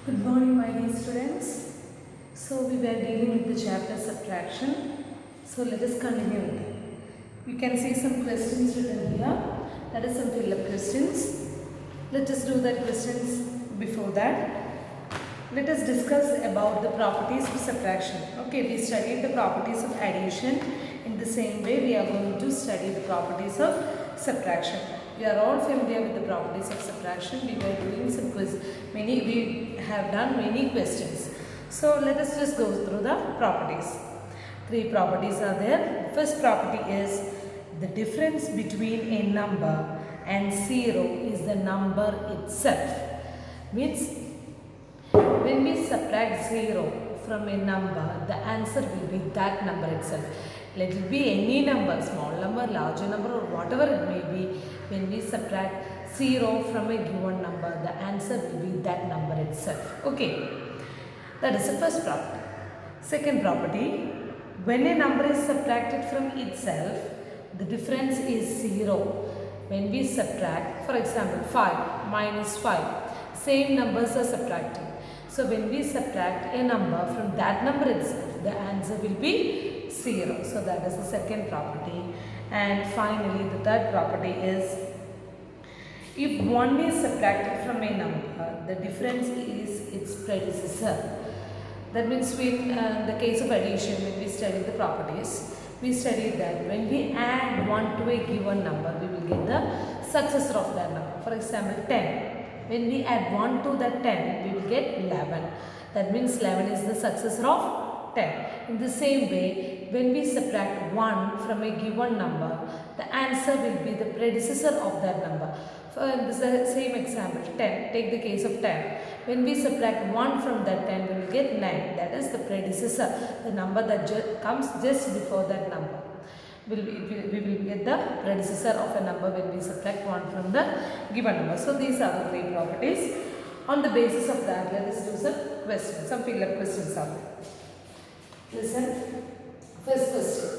Good morning, my dear students. So we were dealing with the chapter subtraction. So let us continue with it. You can see some questions written here. That is some fill-up questions. Let us do that questions before that. Let us discuss about the properties of subtraction. Okay, we studied the properties of addition. In the same way, we are going to study the properties of subtraction. We are all familiar with the properties of subtraction. We were doing some quiz. We have done many questions. So let us just go through the properties. Three properties are there. The first property is the difference between a number and 0 is the number itself. Means when we subtract 0 from a number, the answer will be that number itself. Let it be any number, small number, larger number, or whatever it may be. When we subtract 0 from a given number, the answer will be that number itself. Okay, that is the first property. Second property, when a number is subtracted from itself, the difference is 0. When we subtract, for example, 5 minus 5, same numbers are subtracted. So when we subtract a number from that number itself, the answer will be 0. So that is the second property. And finally, the third property is if 1 is subtracted from a number, the difference is its predecessor. That means in the case of addition, when we studied the properties, we studied that when we add 1 to a given number, we will get the successor of that number. For example, 10. When we add 1 to that 10, we will get 11. That means 11 is the successor of 10. In the same way, when we subtract 1 from a given number, the answer will be the predecessor of that number. For the same example, 10. Take the case of 10. When we subtract 1 from that 10, we will get 9. That is the predecessor, the number that comes just before that number. We will get the predecessor of a number when we subtract 1 from the given number. So these are the three properties. On the basis of that, let us do some questions, some fill-up questions out there. Listen, first question.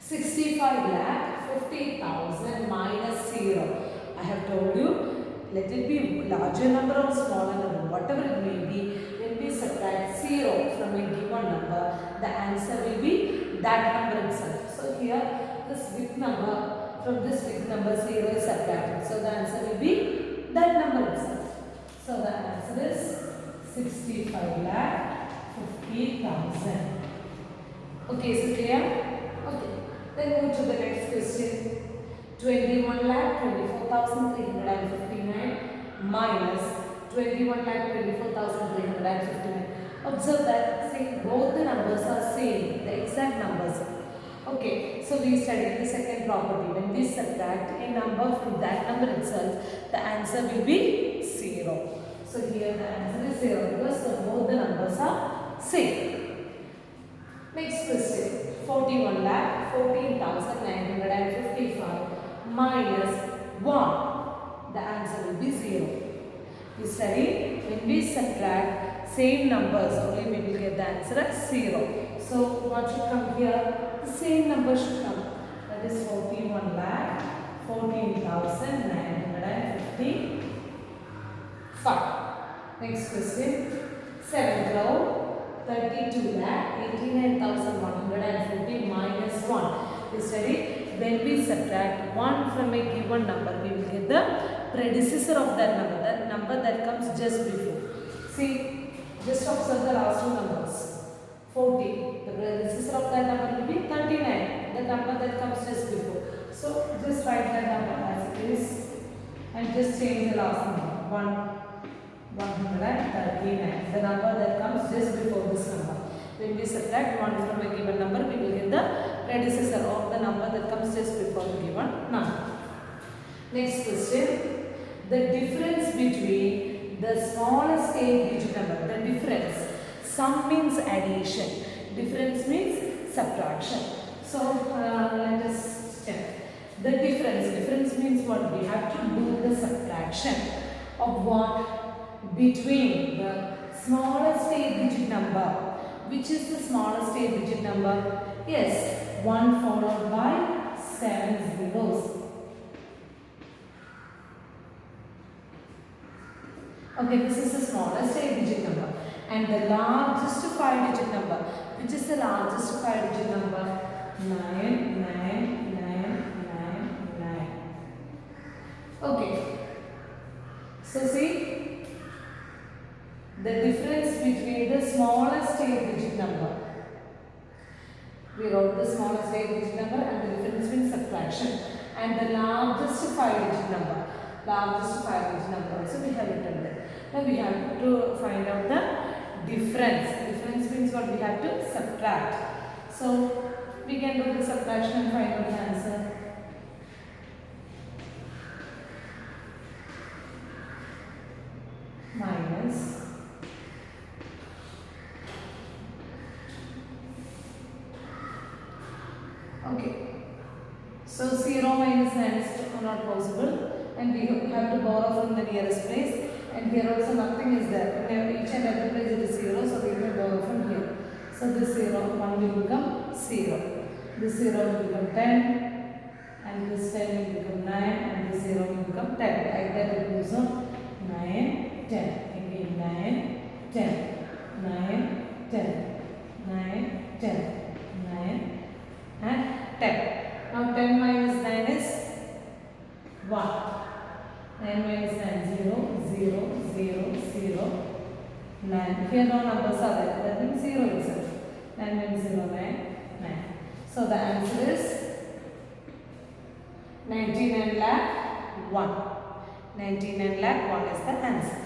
65 lakh 50,000 minus 0. I have told you, let it be larger number or smaller number, whatever it may be. When we subtract 0 from a given number, the answer will be that number itself. So here, this big number, from this big number 0 is subtracted. So the answer will be that number itself. So the answer is 65 lakh 50,000. Okay, so clear? Okay. Then move to the next question. 21 lakh 24,359 minus 21 lakh 24,359. Observe that, see, both the numbers are same, the exact numbers. Okay, so we studied the second property. When we subtract a number from that number itself, the answer will be 0. So here the answer is 0 because both the numbers are same. Next question. 41 lakh 14,955 minus 1. The answer will be 0. We study when we subtract same numbers only we will get the answer as 0. So what should come here? The same number should come. That is 41 lakh 14,955. Next question. 7 crore 32 lakh 89,140 minus 1. We study when we subtract 1 from a given number, we will get the predecessor of that number that comes just before. See, just observe the last two numbers. 40, the predecessor of that number will be 39, the number that comes just before. So just write that number as it is and just change the last number. 139, the number that comes just before this number. When we subtract 1 from a given number, we will get the predecessor of the number that comes just before the given number. Next question. The difference between the smallest 8-digit number, the difference. Sum means addition. Difference means subtraction. So let us check. The difference means what? We have to do the subtraction of what? Between the smallest 8-digit number. Which is the smallest 8-digit number? Yes, 1 followed by 7 zeros. Okay, this is the smallest 8-digit number. And the largest 5-digit number. Which is the largest 5-digit number? 99999. Okay. So see, the difference between the smallest 8-digit number. We wrote the smallest 8-digit number and the difference means subtraction. And the largest 5-digit number. Largest 5-digit number also we have written there. Now we have to find out the difference. Difference means what? We have to subtract. So we can do the subtraction and find out the answer. Minus okay. So 0 minus 9 is not possible, and we have to borrow from the nearest place, and here also nothing is there. Each and every place it is 0, so we will borrow from here. So this 0, 1 will become 0. This 0 will become 10, and this 10 will become 9, and this 0 will become 10. Like that it goes on 9, 10. Again 9, 10, 9, 10, 9, 10, 9, and 10. Now 10 minus 9 is 1. 9 minus 9, 0, 0, 0, 0, 9. Here no numbers are there. That means 0 itself. 9 minus 0, 9, 9. So the answer is 99 lakh 1. 99 lakh 1 is the answer.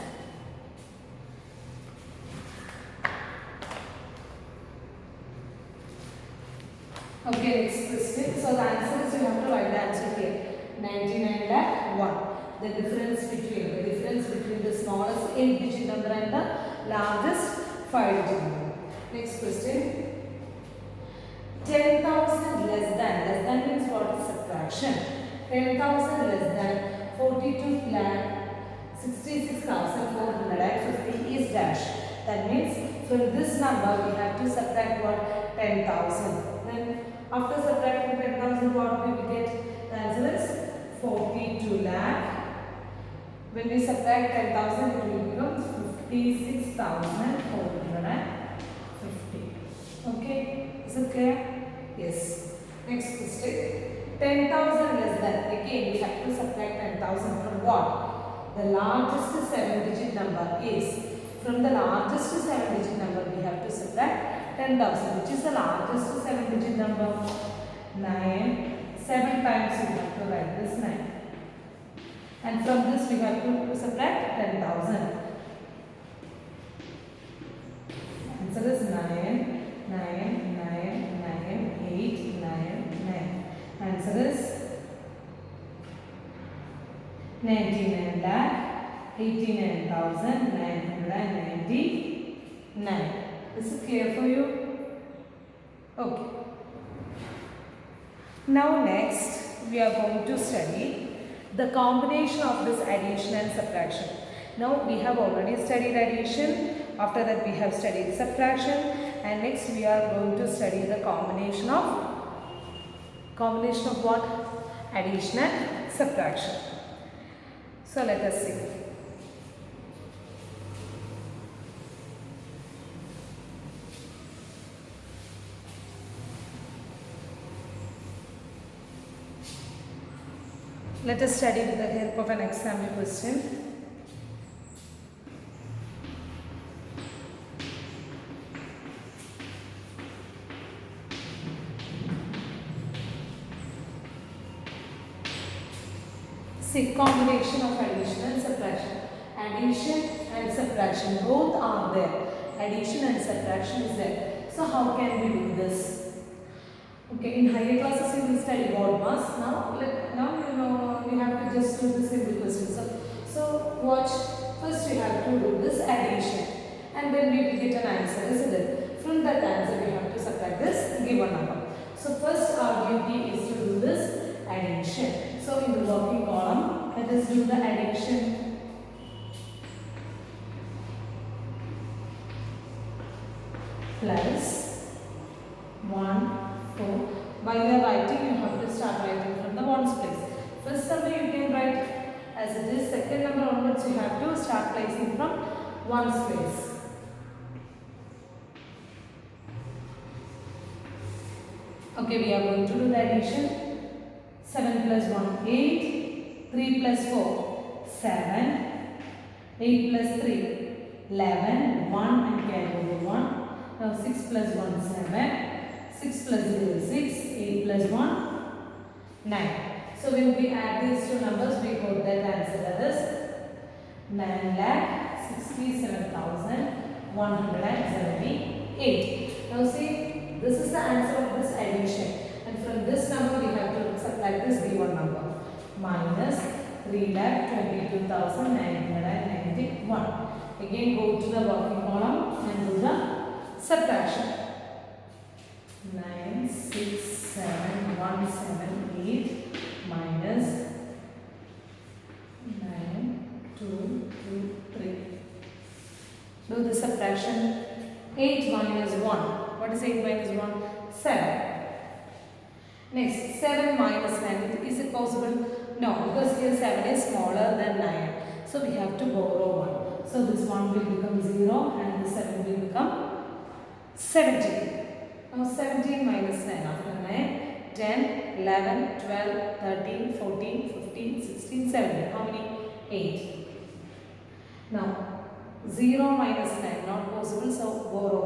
Okay, next question. So the answer is you have to write the answer here. 99 lakh 1. The difference between the smallest 8-digit number and the largest 5-digit number. Next question. 10,000 less than means what? Subtraction. 10,000 less than 42 lakh 66,450 is dash. That means from this number we have to subtract what? 10,000. Then after subtracting 10,000, what we will get? The answer is 42 lakh. When we subtract 10,000, it will become 56,450. Okay, is it clear? Yes. Next question. 10,000 less than. Again, we have to subtract 10,000 from what? The largest 7-digit number is. From the largest 7-digit number, we have to subtract 10,000. Which is the largest 7-digit number? 9. 7 times we have to write this 9. And from this we have to subtract 10,000. Answer is 9, 9, 9, 9, 8, 9, 9. Answer is 99 lakh 89,999. Is it clear for you? Okay. Now next we are going to study the combination of this addition and subtraction. Now we have already studied addition, after that we have studied subtraction, and next we are going to study the combination of what? Addition and subtraction. So let us see. Let us study with the help of an example question. See, combination of addition and subtraction. Addition and subtraction both are there. Addition and subtraction is there. So how can we do this? Okay, in higher classes you will study odd mass. Now you know we have to just do the simple questions. So watch. First we have to do this addition, and then we will get an answer, isn't it? From that answer we have to subtract this given number. So first our duty is to do this addition. So in the working column, let us do the addition. Plus 1, 4. While you are writing, you have to start writing from the ones place. First number you can write as it is second number onwards you have to start placing from ones place. Okay, we are going to do the addition. 7 plus 1 8, 3 plus 4 7, 8 plus 3 11, 1 and carry over 1. Now 6 plus 1 7, 6 plus 0 6, 8 plus 1 9. So when we add these two numbers, we got that answer, that is 9,67,178. Now see, this is the answer of this addition, and from this number we have to subtract this given number, minus 3,22,991. Again go to the working column and do the subtraction. 967,178 minus 9,223. Do the subtraction. 8 minus 1. What is 8 minus 1? 7. Next, 7 minus 9. Is it possible? No, because here 7 is smaller than 9. So we have to borrow 1. So this 1 will become 0 and the 7 will become 17. Now 17 minus 9. After 9, 10, 11, 12, 13, 14, 15, 16, 17. How many? 8. Now 0 minus 9. Not possible, so borrow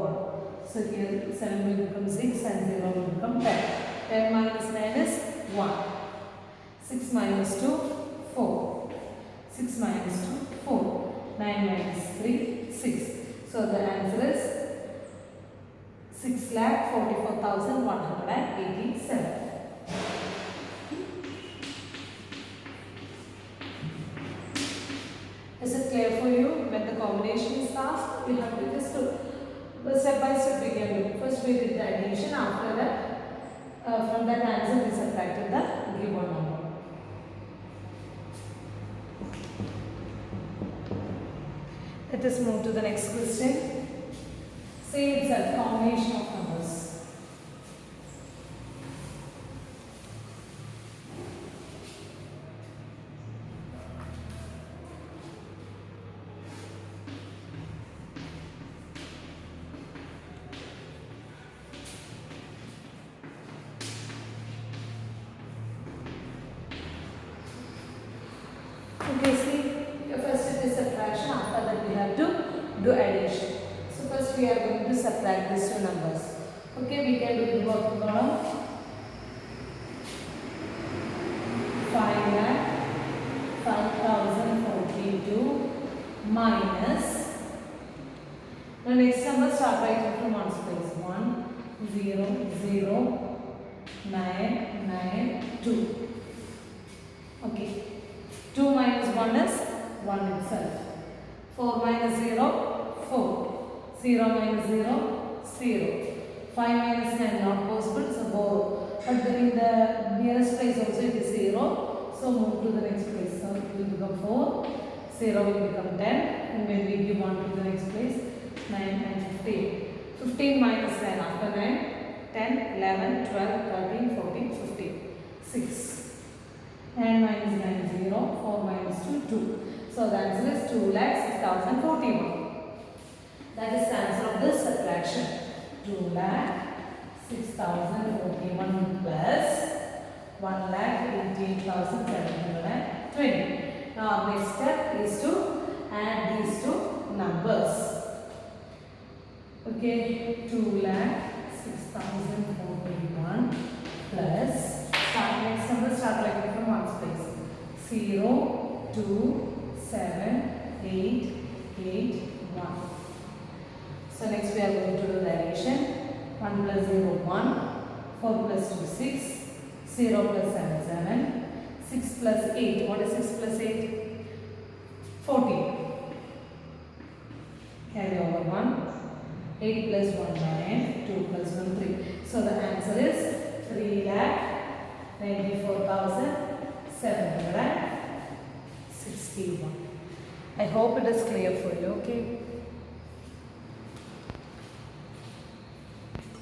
1. So here 7 will become 6 and 0 will become 10. 10 minus 9 is 1. 6 minus 2, 4. 6 minus 2, 4. 9 minus 3, 6. So the answer is 6,44,187. Is it clear for you? When the combination is asked, we have to just do step by step begin. First we did the addition, after that from that answer we subtracted the given number. Let us move to the next question. Say it's a combination of numbers. Okay, see, first it is subtraction, after that we have to do addition. So first we are going to subtract these two numbers. Okay, we can do the working column. 5,542 minus. Now next number start writing from ones place. 1, 0, 0, 9, 9, 2. Okay. 2 minus 1 is 1 itself. 4 minus 0, 4. 0 minus 0, 0. 5 minus 9 not possible, so borrow. But in the nearest place also it is 0. So move to the next place. So it will become 4. 0 will become 10. And when we give 1 to the next place, 9 and 15. 15 minus 9 after 9, 10, 11, 12, 13, 14, 15. 6. And minus 9 0, 4 minus 2 2. So the answer is 2,06,041. That is the answer of this subtraction. 2,06,041 plus 1,18,720. Now next step is to add these two numbers. Okay, 2,06,041 plus next number start writing from ones place. 0, 2, 7, 8, 8, 1. So next we are going to do the addition. 1 plus 0, 1. 4 plus 2, 6. 0 plus 7, 7. 6 plus 8. What is 6 plus 8? 14. Carry over 1. 8 plus 1, 9. 2 plus 1, 3. So the answer is 3,94,761. I hope it is clear for you. Okay.